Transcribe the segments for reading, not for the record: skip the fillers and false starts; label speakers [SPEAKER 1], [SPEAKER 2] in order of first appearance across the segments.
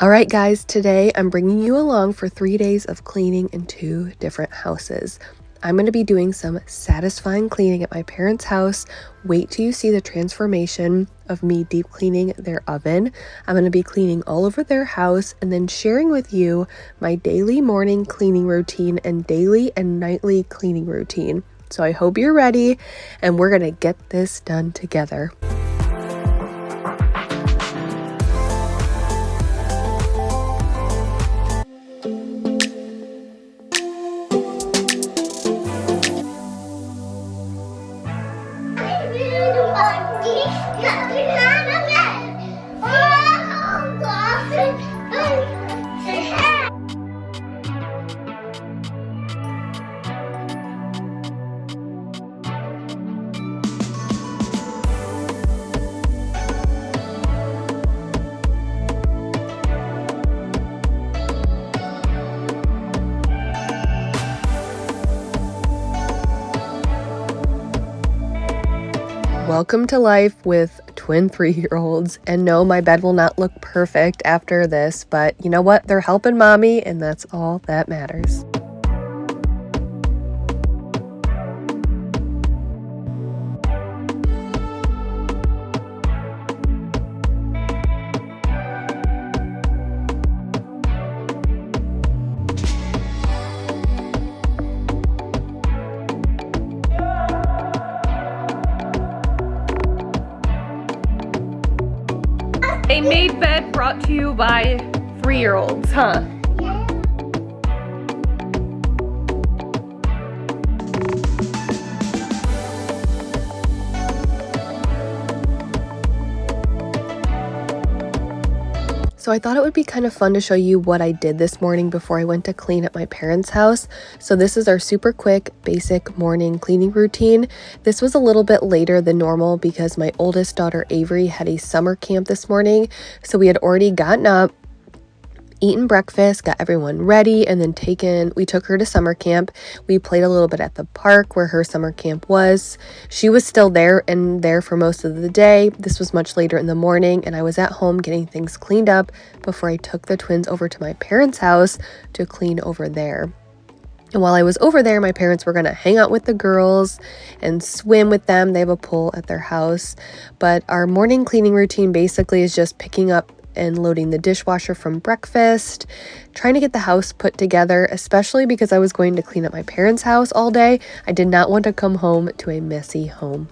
[SPEAKER 1] All right, guys, today I'm bringing you along for 3 days of cleaning in 2 different houses. I'm going to be doing some satisfying cleaning at my parents' house. Wait till you see the transformation of me deep cleaning their oven. I'm going to be cleaning all over their house and then sharing with you my daily morning cleaning routine and daily and nightly cleaning routine. So I hope you're ready and we're going to get this done together. Welcome to life with twin 3-year-olds. And no, my bed will not look perfect after this, but you know what? They're helping mommy, and that's all that matters.
[SPEAKER 2] A made bed brought to you by 3-year-olds, huh?
[SPEAKER 1] So I thought it would be kind of fun to show you what I did this morning before I went to clean at my parents' house. So this is our super quick, basic morning cleaning routine. This was a little bit later than normal because my oldest daughter Avery had a summer camp this morning. So we had already gotten up, eaten breakfast, got everyone ready, and then we took her to summer camp. We played a little bit at the park where her summer camp was. She was still there for most of the day. This was much later in the morning, and I was at home getting things cleaned up before I took the twins over to my parents' house to clean over there. And while I was over there, my parents were going to hang out with the girls and swim with them. They have a pool at their house. But our morning cleaning routine basically is just picking up and loading the dishwasher from breakfast, trying to get the house put together, especially because I was going to clean up my parents' house all day. I did not want to come home to a messy home.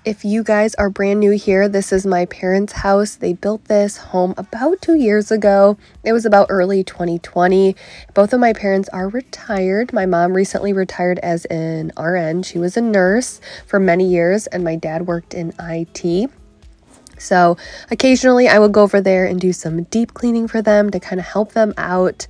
[SPEAKER 1] If you guys are brand new here, this is my parents' house. They built this home about 2 years ago. It was about early 2020. Both of my parents are retired. My mom recently retired as an RN. She was a nurse for many years, and my dad worked in IT. So occasionally I would go over there and do some deep cleaning for them to kind of help them out.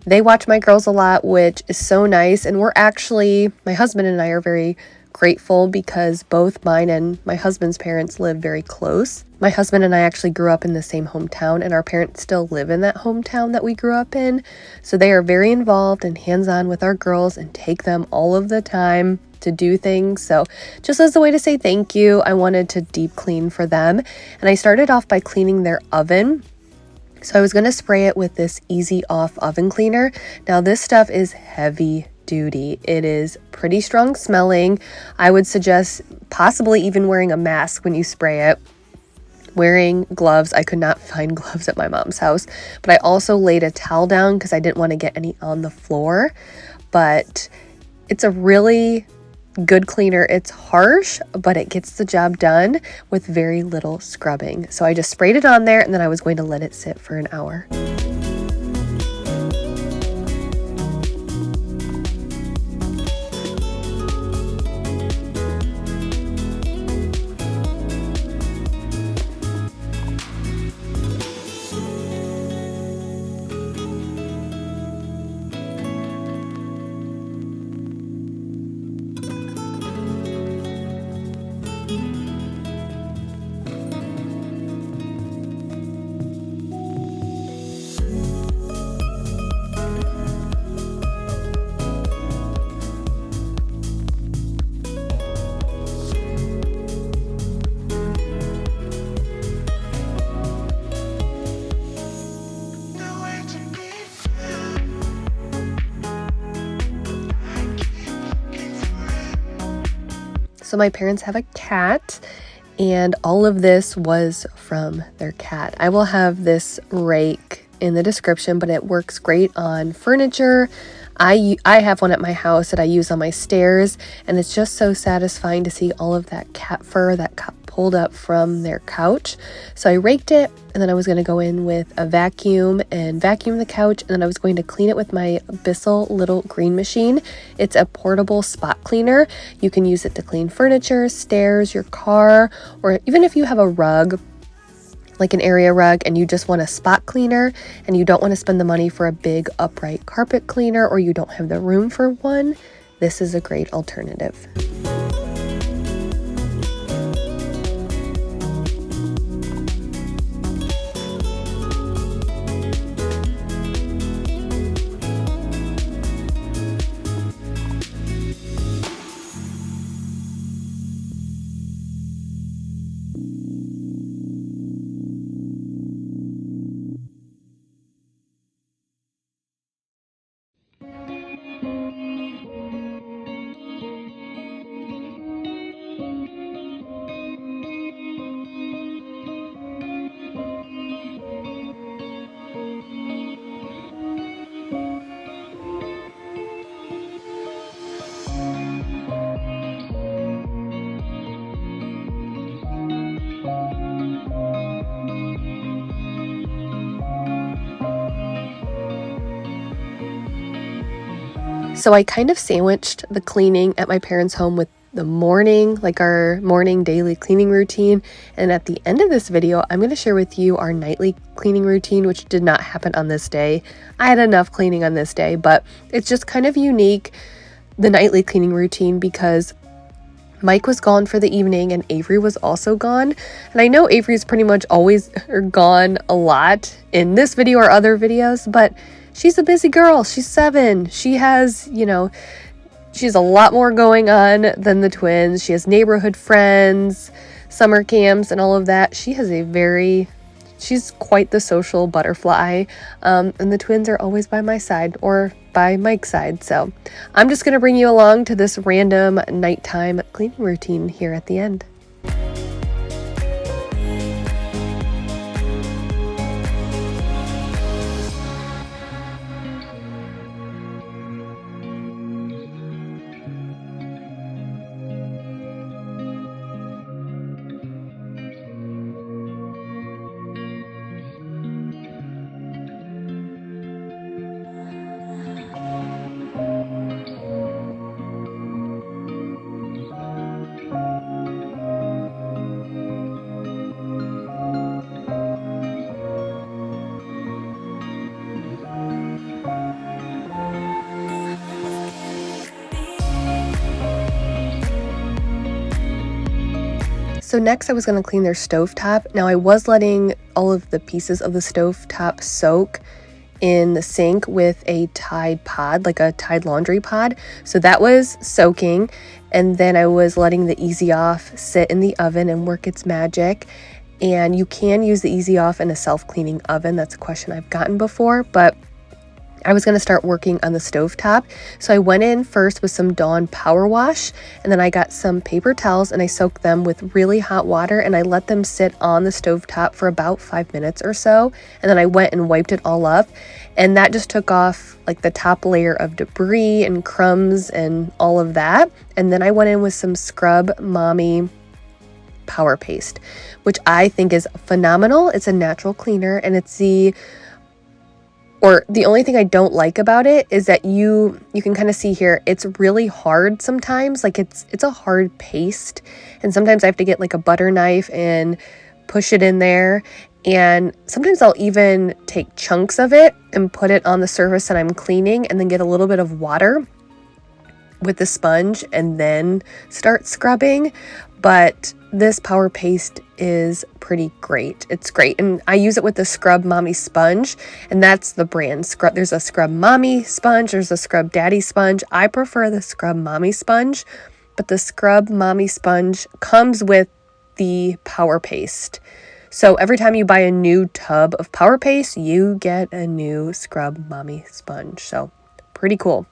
[SPEAKER 1] They watch my girls a lot, which is so nice. And my husband and I are very grateful because both mine and my husband's parents live very close. My husband and I actually grew up in the same hometown, and our parents still live in that hometown that we grew up in. So they are very involved and hands-on with our girls and take them all of the time to do things. So just as a way to say thank you, I wanted to deep clean for them. And I started off by cleaning their oven. So I was going to spray it with this Easy Off oven cleaner. Now this stuff is heavy duty. It is pretty strong smelling. I would suggest possibly even wearing a mask when you spray it. Wearing gloves. I could not find gloves at my mom's house, but I also laid a towel down because I didn't want to get any on the floor. But it's a really good cleaner. It's harsh, but it gets the job done with very little scrubbing. So I just sprayed it on there, and then I was going to let it sit for an hour. So my parents have a cat, and all of this was from their cat. I will have this rake in the description, but it works great on furniture. I have one at my house that I use on my stairs, and it's just so satisfying to see all of that cat fur that got pulled up from their couch. So I raked it, and then I was going to go in with a vacuum and vacuum the couch, and then I was going to clean it with my Bissell little green machine. It's a portable spot cleaner. You can use it to clean furniture, stairs, your car, or even if you have a rug, like an area rug, and you just want a spot cleaner and you don't want to spend the money for a big upright carpet cleaner, or you don't have the room for one, this is a great alternative. So I kind of sandwiched the cleaning at my parents' home with the morning, like our morning daily cleaning routine. And at the end of this video, I'm going to share with you our nightly cleaning routine, which did not happen on this day. I had enough cleaning on this day, but it's just kind of unique, the nightly cleaning routine, because Mike was gone for the evening and Avery was also gone. And I know Avery's pretty much always gone a lot in this video or other videos, but she's a busy girl. She's 7. She has, she has a lot more going on than the twins. She has neighborhood friends, summer camps, and all of that. She's quite the social butterfly. And the twins are always by my side, or by Mike's side. So I'm just going to bring you along to this random nighttime cleaning routine here at the end. So next I was going to clean their stovetop. Now I was letting all of the pieces of the stovetop soak in the sink with a Tide pod, like a Tide laundry pod. So that was soaking, and then I was letting the Easy Off sit in the oven and work its magic. And you can use the Easy Off in a self-cleaning oven. That's a question I've gotten before, but I was going to start working on the stovetop. So I went in first with some Dawn Power Wash, and then I got some paper towels and I soaked them with really hot water and I let them sit on the stovetop for about 5 minutes or so. And then I went and wiped it all up, and that just took off like the top layer of debris and crumbs and all of that. And then I went in with some Scrub Mommy Power Paste, which I think is phenomenal. It's a natural cleaner, and it's the only thing I don't like about it is that you can kind of see here, it's really hard sometimes. Like it's a hard paste, and sometimes I have to get like a butter knife and push it in there. And sometimes I'll even take chunks of it and put it on the surface that I'm cleaning, and then get a little bit of water with the sponge and then start scrubbing. But this power paste is pretty great. It's great. And I use it with the Scrub Mommy sponge, and that's the brand Scrub. There's a Scrub Mommy sponge. There's a Scrub Daddy sponge. I prefer the Scrub Mommy sponge, but the Scrub Mommy sponge comes with the power paste. So every time you buy a new tub of power paste, you get a new Scrub Mommy sponge. So pretty cool.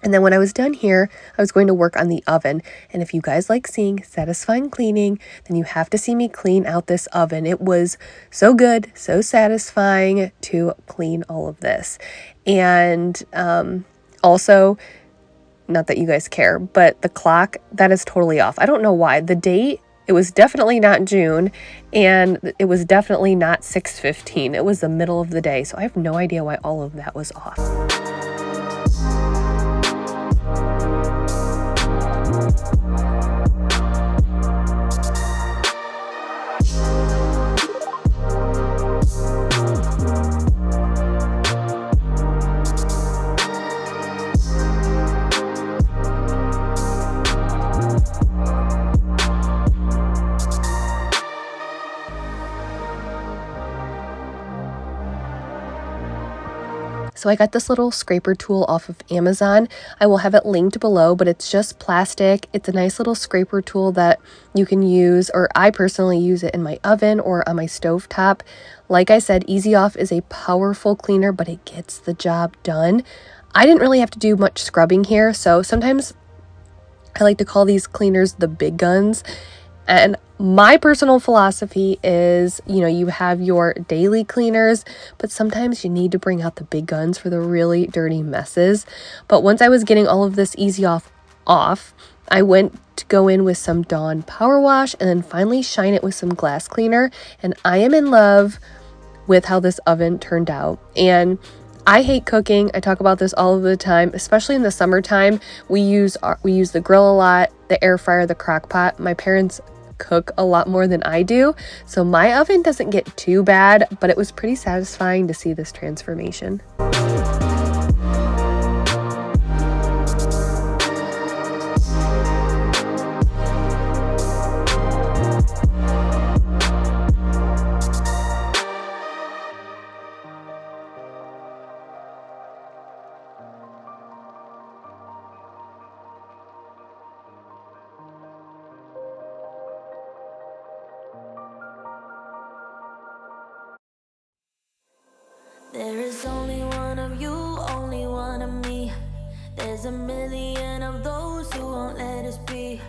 [SPEAKER 1] And then when I was done here, I was going to work on the oven. And if you guys like seeing satisfying cleaning, then you have to see me clean out this oven. It was so good, so satisfying to clean all of this. And also, not that you guys care, but the clock, that is totally off. I don't know why. The date, it was definitely not June, and it was definitely not 6:15. It was the middle of the day. So I have no idea why all of that was off. So I got this little scraper tool off of Amazon. I will have it linked below, but it's just plastic. It's a nice little scraper tool that you can use, or I personally use it in my oven or on my stovetop. Like I said, Easy Off is a powerful cleaner, but it gets the job done. I didn't really have to do much scrubbing here, so sometimes I like to call these cleaners the big guns. And my personal philosophy is, you have your daily cleaners, but sometimes you need to bring out the big guns for the really dirty messes. But once I was getting all of this Easy Off, I went to go in with some Dawn Power Wash and then finally shine it with some glass cleaner. And I am in love with how this oven turned out. And I hate cooking. I talk about this all of the time, especially in the summertime. We use the grill a lot, the air fryer, the crock pot. My parents cook a lot more than I do, so my oven doesn't get too bad, but it was pretty satisfying to see this transformation.
[SPEAKER 3] There is only one of you, only one of me. There's a million of those who won't let us be.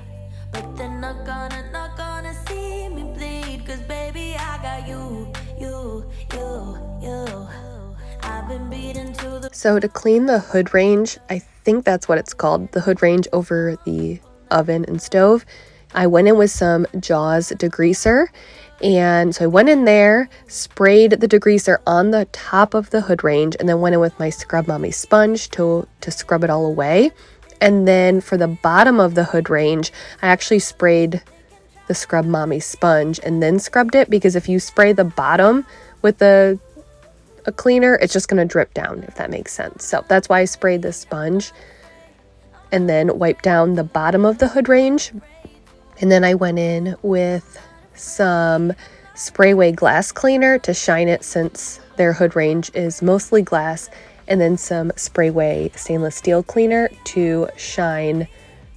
[SPEAKER 3] But they're not gonna see me bleed. Cause baby, I got you. I've been beaten to the...
[SPEAKER 1] So to clean the hood range, I think that's what it's called, the hood range over the oven and stove, I went in with some Jaws degreaser. And so I went in there, sprayed the degreaser on the top of the hood range, and then went in with my Scrub Mommy sponge to scrub it all away. And then for the bottom of the hood range, I actually sprayed the Scrub Mommy sponge and then scrubbed it, because if you spray the bottom with a cleaner, it's just going to drip down, if that makes sense. So that's why I sprayed the sponge and then wiped down the bottom of the hood range. And then I went in with some Sprayway glass cleaner to shine it, since their hood range is mostly glass, and then some Sprayway stainless steel cleaner to shine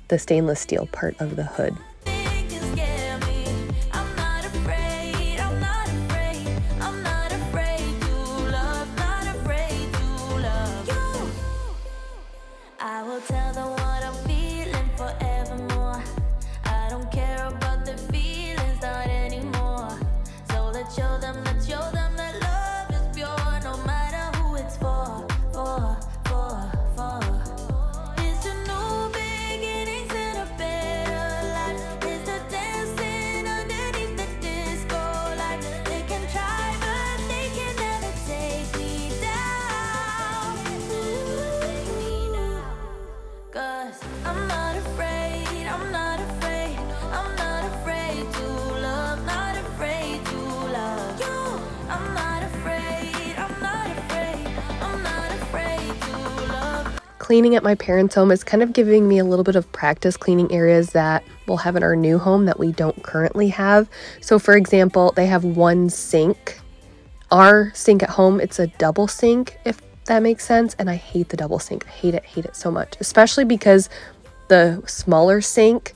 [SPEAKER 1] the stainless steel part of the hood. Cleaning at my parents' home is kind of giving me a little bit of practice cleaning areas that we'll have in our new home that we don't currently have. So for example, they have one sink. Our sink at home, it's a double sink, if that makes sense. And I hate the double sink. I hate it so much, especially because the smaller sink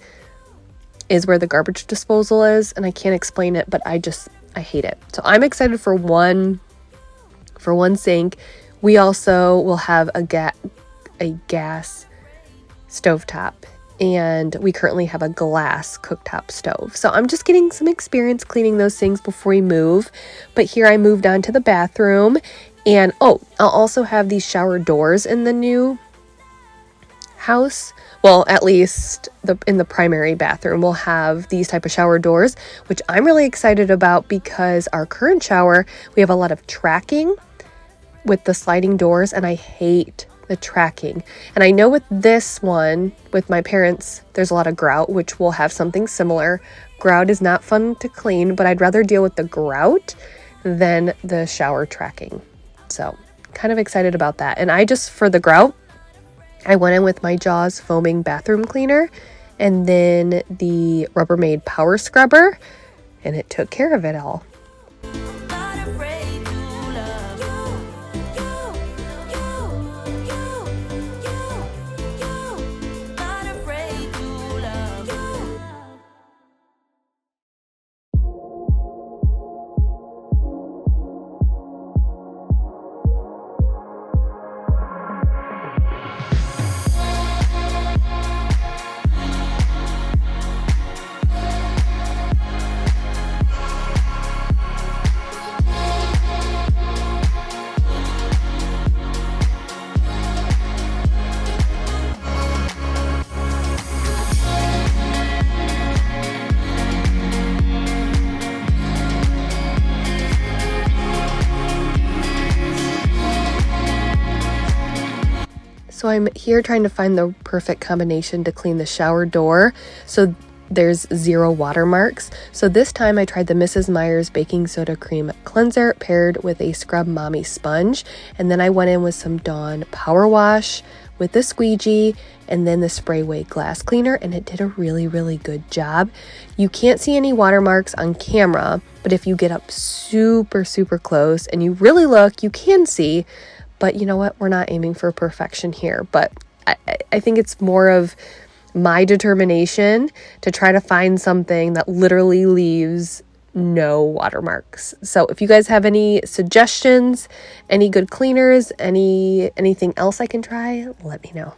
[SPEAKER 1] is where the garbage disposal is. And I can't explain it, but I hate it. So I'm excited for one sink. We also will have a gas stovetop, and we currently have a glass cooktop stove. So I'm just getting some experience cleaning those things before we move. But here I moved on to the bathroom, and I'll also have these shower doors in the new house. Well, at least in the primary bathroom, we'll have these type of shower doors, which I'm really excited about because our current shower, we have a lot of tracking with the sliding doors, and I hate the tracking. And I know with this one, with my parents, there's a lot of grout, which will have something similar. Grout is not fun to clean, but I'd rather deal with the grout than the shower tracking. So kind of excited about that. And for the grout, I went in with my Jaws foaming bathroom cleaner and then the Rubbermaid power scrubber, and it took care of it all. So I'm here trying to find the perfect combination to clean the shower door so there's 0 watermarks. So this time I tried the Mrs. Meyer's baking soda cream cleanser paired with a Scrub Mommy sponge, and then I went in with some Dawn power wash with the squeegee and then the Sprayway glass cleaner, and it did a really, really good job. You can't see any watermarks on camera, but if you get up super, super close and you really look, you can see. But you know what? We're not aiming for perfection here. But I think it's more of my determination to try to find something that literally leaves no watermarks. So if you guys have any suggestions, any good cleaners, anything else I can try, let me know.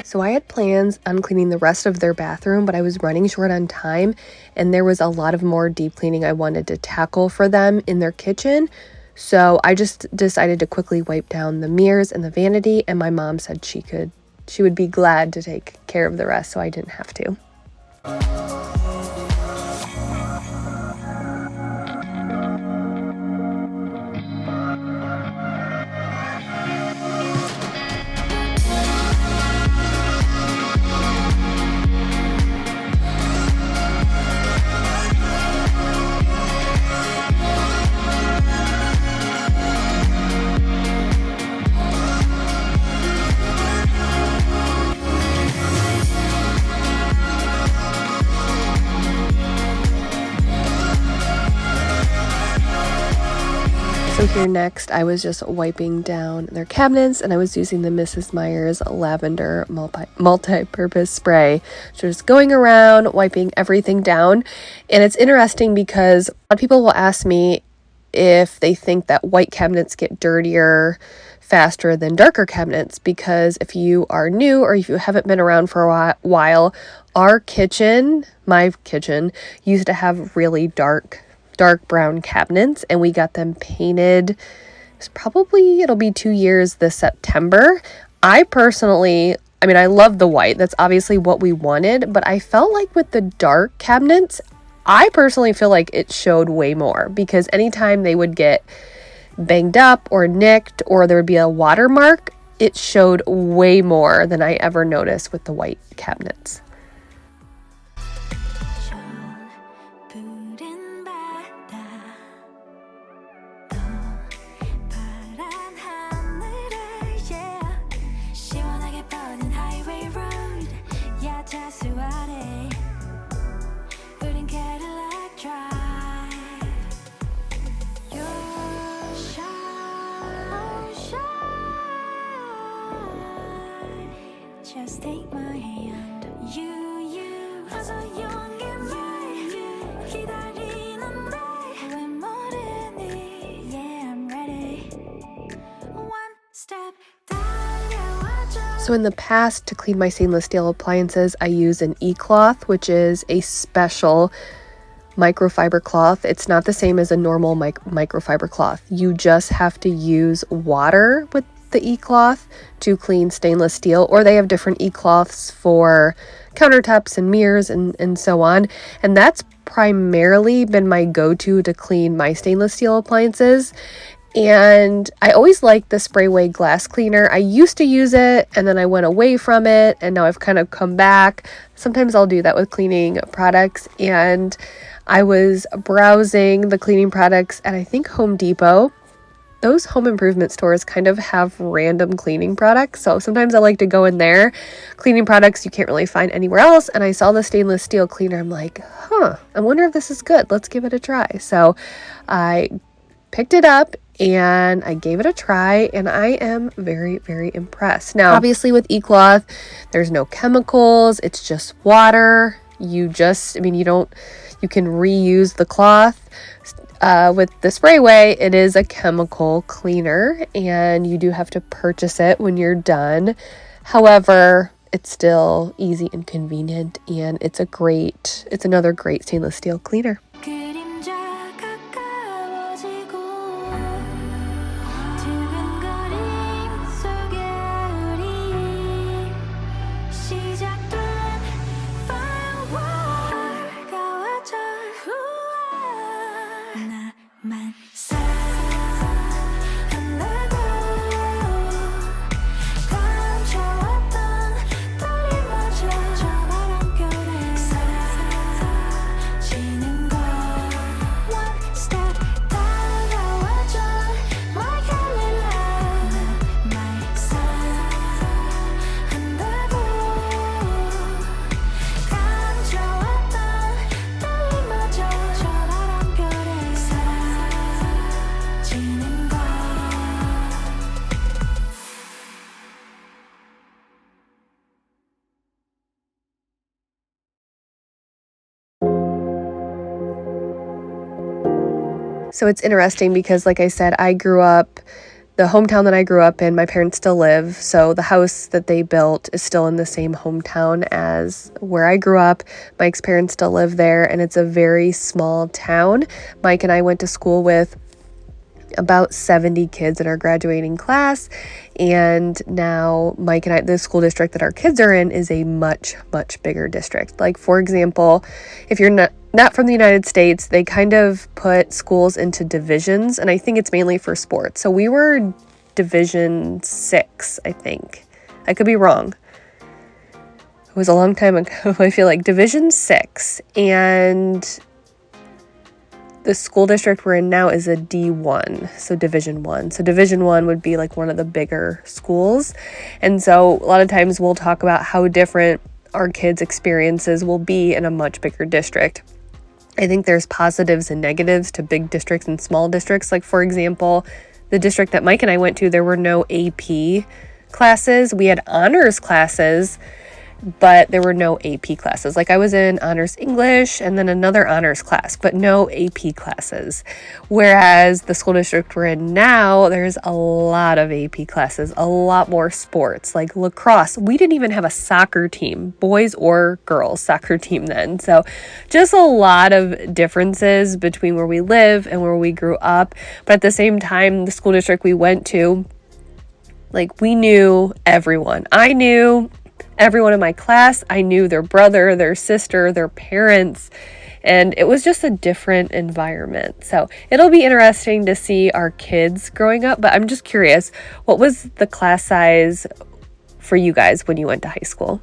[SPEAKER 1] So I had plans on cleaning the rest of their bathroom, but I was running short on time, and there was a lot of more deep cleaning I wanted to tackle for them in their kitchen. So I just decided to quickly wipe down the mirrors and the vanity, and my mom said she would be glad to take care of the rest, so I didn't have to. So here next, I was just wiping down their cabinets, and I was using the Mrs. Meyer's lavender multi-purpose spray. So just going around, wiping everything down. And it's interesting because a lot of people will ask me if they think that white cabinets get dirtier faster than darker cabinets, because if you are new or if you haven't been around for a while, our kitchen, my kitchen, used to have really dark brown cabinets, and we got them painted. It'll be 2 years this September. I love the white. That's obviously what we wanted, but I felt like with the dark cabinets, I personally feel like it showed way more, because anytime they would get banged up or nicked or there would be a watermark, it showed way more than I ever noticed with the white cabinets.
[SPEAKER 3] Just take my hand. You are so young and bright. 기다리는데 왜 모르니? Yeah, I'm ready. One step 달려와줘.
[SPEAKER 1] So in the past, to clean my stainless steel appliances, I use an e-cloth, which is a special microfiber cloth. It's not the same as a normal microfiber cloth. You just have to use water with the e-cloth to clean stainless steel, or they have different e-cloths for countertops and mirrors and so on. And that's primarily been my go-to to clean my stainless steel appliances. And I always liked the Sprayway glass cleaner. I used to use it and then I went away from it, and now I've kind of come back. Sometimes I'll do that with cleaning products, and I was browsing the cleaning products at, I think, Home Depot. Those home improvement stores kind of have random cleaning products, so sometimes I like to go in there. Cleaning products you can't really find anywhere else, and I saw the stainless steel cleaner. I'm like, I wonder if this is good. Let's give it a try. So I picked it up and I gave it a try, and I am very, very impressed. Now, obviously with e-cloth, there's no chemicals. It's just water. You can reuse the cloth. With the Sprayway, it is a chemical cleaner, and you do have to purchase it when you're done. However, it's still easy and convenient, and it's another great stainless steel cleaner. So it's interesting because, like I said, the hometown that I grew up in, my parents still live. So the house that they built is still in the same hometown as where I grew up. Mike's parents still live there, and it's a very small town. Mike and I went to school with about 70 kids in our graduating class, and now Mike and I, the school district that our kids are in, is a much, much bigger district. Like, for example, if you're not from the United States, they kind of put schools into divisions, and I think it's mainly for sports. So we were Division 6, I think. I could be wrong. It was a long time ago. I feel like Division 6, and the school district we're in now is a D1, so Division 1. So Division 1 would be like one of the bigger schools. And so a lot of times we'll talk about how different our kids' experiences will be in a much bigger district. I think there's positives and negatives to big districts and small districts. Like, for example, the district that Mike and I went to, there were no AP classes. We had honors classes, but there were no AP classes. Like I was in honors English and then another honors class, but no AP classes. Whereas the school district we're in now, there's a lot of AP classes, a lot more sports like lacrosse. We didn't even have a soccer team, boys or girls soccer team then. So just a lot of differences between where we live and where we grew up. But at the same time, the school district we went to, like we knew everyone. I knew everyone in my class. I knew their brother, their sister, their parents, and it was just a different environment. So it'll be interesting to see our kids growing up, but I'm just curious, what was the class size for you guys when you went to high school?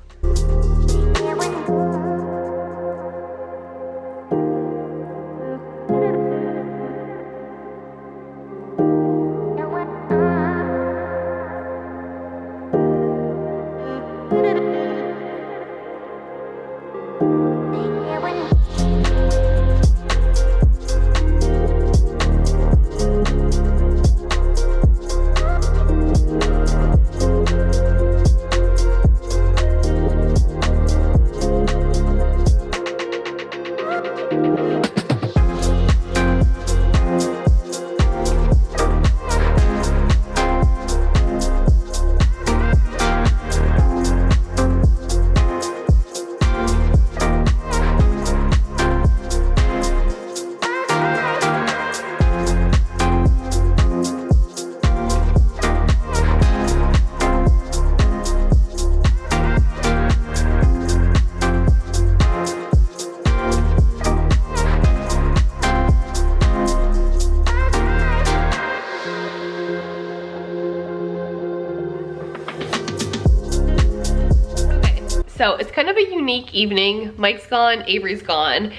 [SPEAKER 2] So it's kind of a unique evening. Mike's gone, Avery's gone,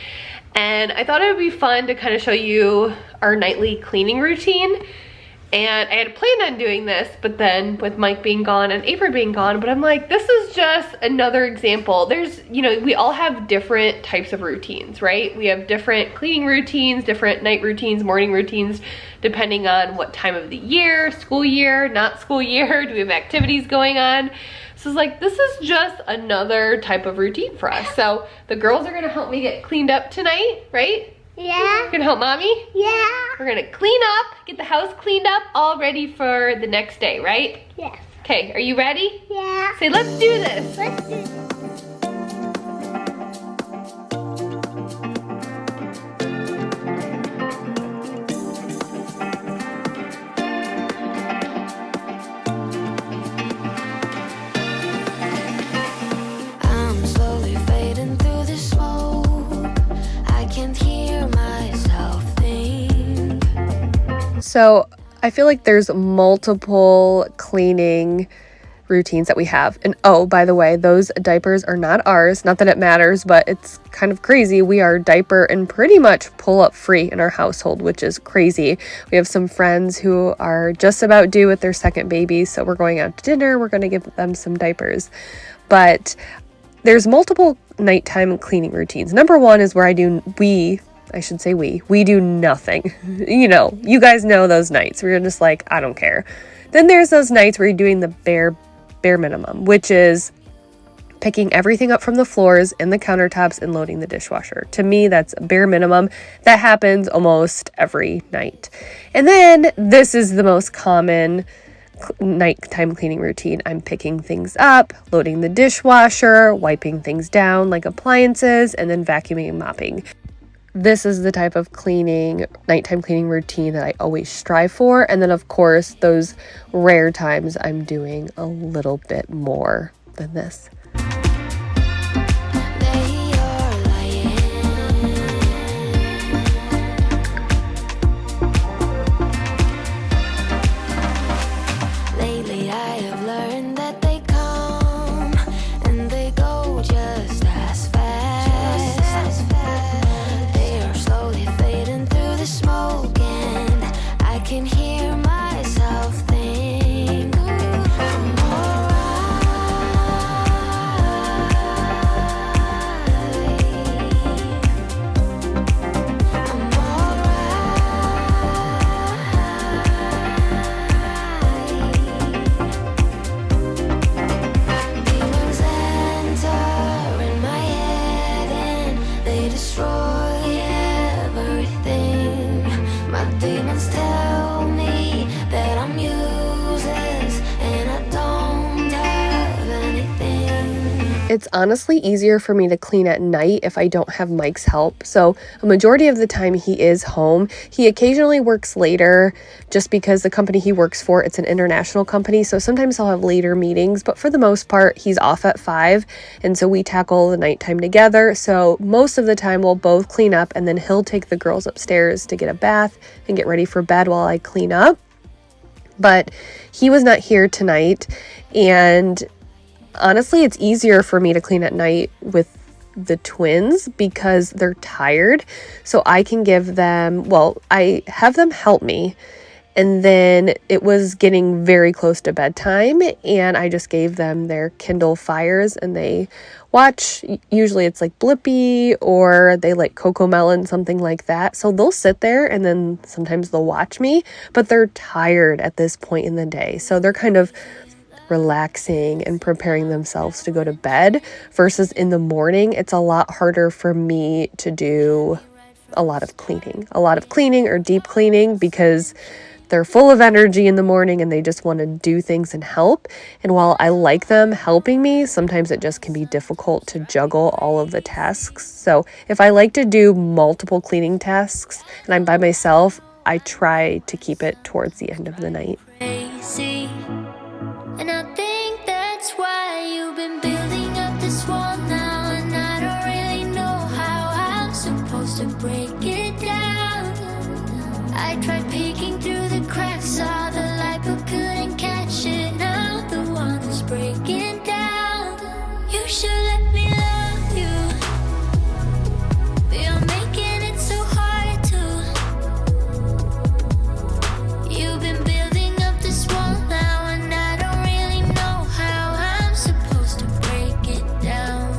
[SPEAKER 2] and I thought it would be fun to kind of show you our nightly cleaning routine. And I had planned on doing this, but then with Mike being gone and Avery being gone, but I'm like, this is just another example. There's, you know, we all have different types of routines, right? We have different cleaning routines, different night routines, morning routines, depending on what time of the year, school year, not school year, do we have activities going on? So it's like, this is just another type of routine for us. So the girls are gonna help me get cleaned up tonight, right?
[SPEAKER 3] Yeah.
[SPEAKER 2] You're gonna help mommy?
[SPEAKER 3] Yeah.
[SPEAKER 2] We're gonna clean up, get the house cleaned up, all ready for the next day, right?
[SPEAKER 3] Yes.
[SPEAKER 2] Okay, are you ready?
[SPEAKER 3] Yeah.
[SPEAKER 2] Say, let's do this.
[SPEAKER 3] Let's do this. I'm slowly fading through the smoke. I can't hear myself think.
[SPEAKER 1] So I feel like there's multiple cleaning routines that we have. And oh, by the way, those diapers are not ours. Not that it matters, but it's kind of crazy. We are diaper and pretty much pull-up free in our household, which is crazy. We have some friends who are just about due with their second baby, so we're going out to dinner. We're going to give them some diapers. But there's multiple nighttime cleaning routines. Number one is where we do nothing. You know, you guys know those nights where you're just like, I don't care. Then there's those nights where you're doing the bare minimum, which is picking everything up from the floors and the countertops and loading the dishwasher. To me, that's bare minimum. That happens almost every night. And then this is the most common nighttime cleaning routine. I'm picking things up, loading the dishwasher, wiping things down like appliances, and then vacuuming and mopping. This is the type of nighttime cleaning routine that I always strive for. And then of course, those rare times I'm doing a little bit more than this. It's honestly easier for me to clean at night if I don't have Mike's help. So a majority of the time he is home. He occasionally works later just because the company he works for, it's an international company. So sometimes he'll have later meetings, but for the most part, he's off at 5. And so we tackle the nighttime together. So most of the time we'll both clean up and then he'll take the girls upstairs to get a bath and get ready for bed while I clean up. But he was not here tonight, and honestly, it's easier for me to clean at night with the twins because they're tired. So I can give them, I have them help me. And then it was getting very close to bedtime and I just gave them their Kindle Fires and they watch, usually it's like Blippi or they like Cocomelon, something like that. So they'll sit there and then sometimes they'll watch me, but they're tired at this point in the day. So they're kind of relaxing and preparing themselves to go to bed versus in the morning. It's a lot harder for me to do a lot of cleaning or deep cleaning because they're full of energy in the morning and they just want to do things and help. And while I like them helping me, sometimes it just can be difficult to juggle all of the tasks. So if I like to do multiple cleaning tasks and I'm by myself, I try to keep it towards the end of the night.
[SPEAKER 3] Crazy. And I think that's why you've been building up this wall now. And I don't really know how I'm supposed to break it down. I tried peeking through the cracks, saw the light but couldn't catch it. Now the one is breaking down. You should let me love you, but you're making it so hard to. You've been building up this wall now, and I don't really know how I'm supposed to break it down.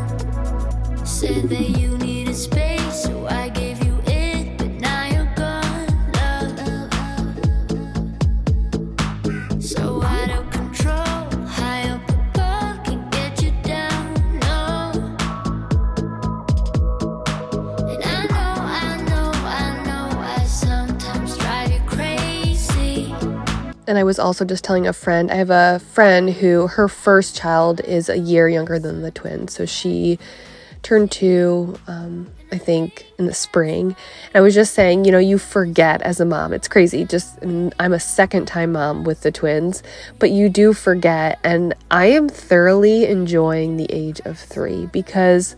[SPEAKER 3] Said that you needed space, so I gave you it, but now you're gone, love. So out of control, high up above, can get you down, no. And I know, I sometimes drive you crazy.
[SPEAKER 1] And I was also just telling a friend, I have a friend who her first child is a year younger than the twins. So she turned 2, I think in the spring. And I was just saying, you forget as a mom. It's crazy. I'm a second time mom with the twins, but you do forget. And I am thoroughly enjoying the age of 3 because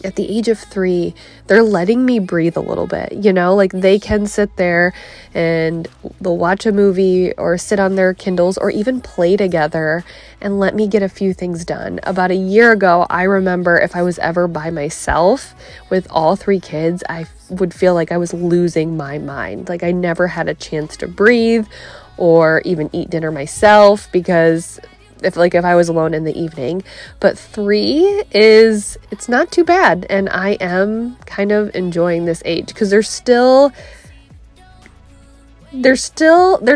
[SPEAKER 1] at the age of 3, they're letting me breathe a little bit, like they can sit there and they'll watch a movie or sit on their Kindles or even play together and let me get a few things done. About a year ago, I remember if I was ever by myself with all 3 kids, I would feel like I was losing my mind. Like I never had a chance to breathe or even eat dinner myself because if I was alone in the evening. But 3 it's not too bad. And I am kind of enjoying this age because they're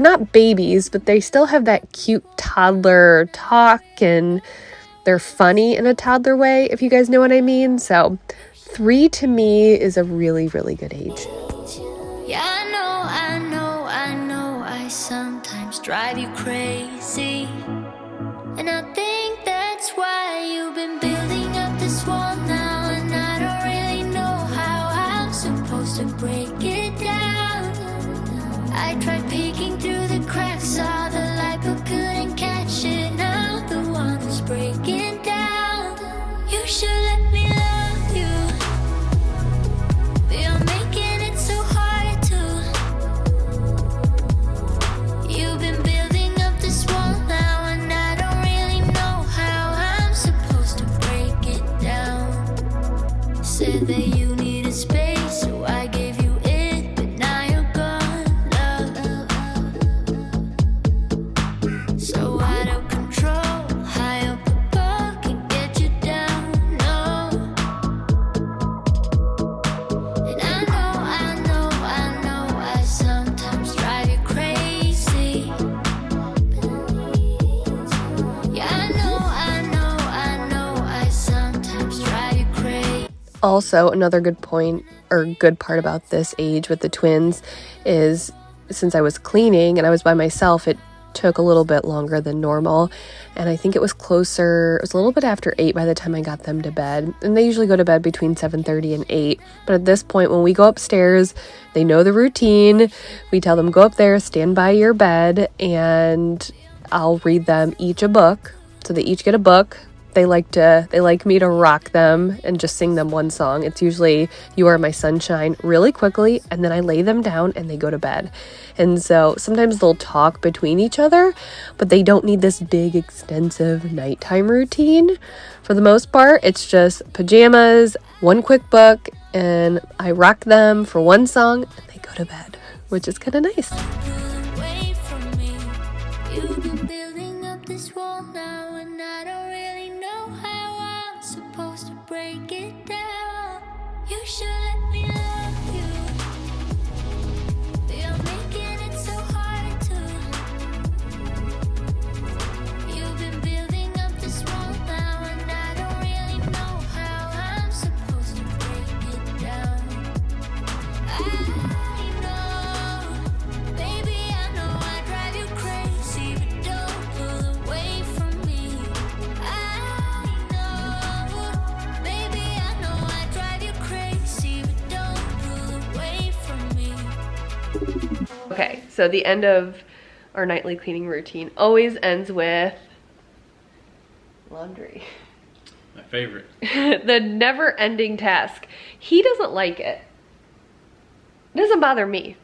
[SPEAKER 1] not babies, but they still have that cute toddler talk and they're funny in a toddler way, if you guys know what I mean. So 3 to me is a really, really good age.
[SPEAKER 3] Yeah, I know, I sometimes drive you crazy. And I think that's why you've been building up this wall now. And I don't really know how I'm supposed to break it down. I tried peeking through the cracks, saw the light but couldn't catch it. Now the one is breaking down. You should let me love you, but you're making it so hard to. You've been building up this wall now, and I don't really know how I'm supposed to break it down. Said that you needed space, so I gave you it, but now you're gone, love. So out of control, high up above, can get you down, no. And I know, I sometimes drive you crazy. Yeah, I know, I sometimes drive you crazy.
[SPEAKER 1] Also, another good point or good part about this age with the twins is since I was cleaning and I was by myself, it took a little bit longer than normal. And I think it was a little bit after 8 by the time I got them to bed. And they usually go to bed between 7:30 and 8. But at this point, when we go upstairs, they know the routine. We tell them, go up there, stand by your bed, and I'll read them each a book. So they each get a book. They like me to rock them and just sing them one song. It's usually You Are My Sunshine really quickly, and then I lay them down and they go to bed. And so sometimes they'll talk between each other, but they don't need this big, extensive nighttime routine. For the most part, it's just pajamas, one quick book, and I rock them for one song and they go to bed, which is kind of nice.
[SPEAKER 3] Away from me. You've been building up this wall now, and I don't really know how I'm supposed to break it down. You should let me love you. You're making it so hard to. You've been building up this wall now, and I don't really know how I'm supposed to break it down. I know, baby, I know I drive you crazy, but don't pull away from me. I know, baby, I know I drive you crazy, but don't pull away from me.
[SPEAKER 2] Okay, so the end of our nightly cleaning routine always ends with laundry.
[SPEAKER 4] My favorite.
[SPEAKER 2] The never-ending task. He doesn't like it. It doesn't bother me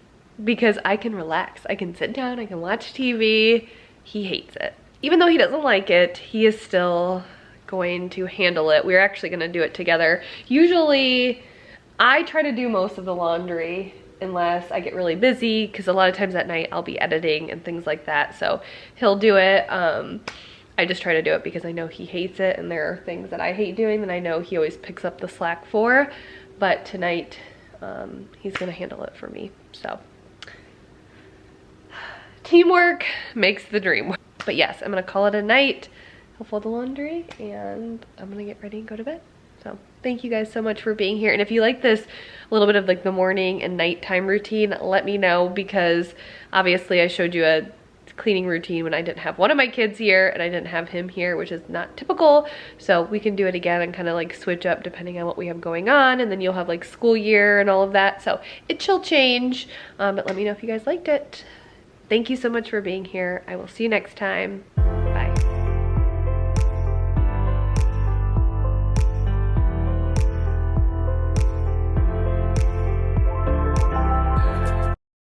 [SPEAKER 2] because I can relax. I can sit down, I can watch TV. He hates it. Even though he doesn't like it, he is still going to handle it. We're actually going to do it together. Usually, I try to do most of the laundry unless I get really busy, because a lot of times at night I'll be editing and things like that. So he'll do it. I just try to do it because I know he hates it, and there are things that I hate doing that I know he always picks up the slack for. But tonight, he's gonna handle it for me. So teamwork makes the dream work. But yes, I'm gonna call it a night. I'll fold the laundry and I'm gonna get ready and go to bed. So thank you guys so much for being here. And if you like this a little bit of like the morning and nighttime routine, let me know, because obviously I showed you a cleaning routine when I didn't have one of my kids here and I didn't have him here, which is not typical. So we can do it again and kind of like switch up depending on what we have going on, and then you'll have like school year and all of that, so it shall change. But let me know if you guys liked it. Thank you so much for being here. I will see you next time. Bye.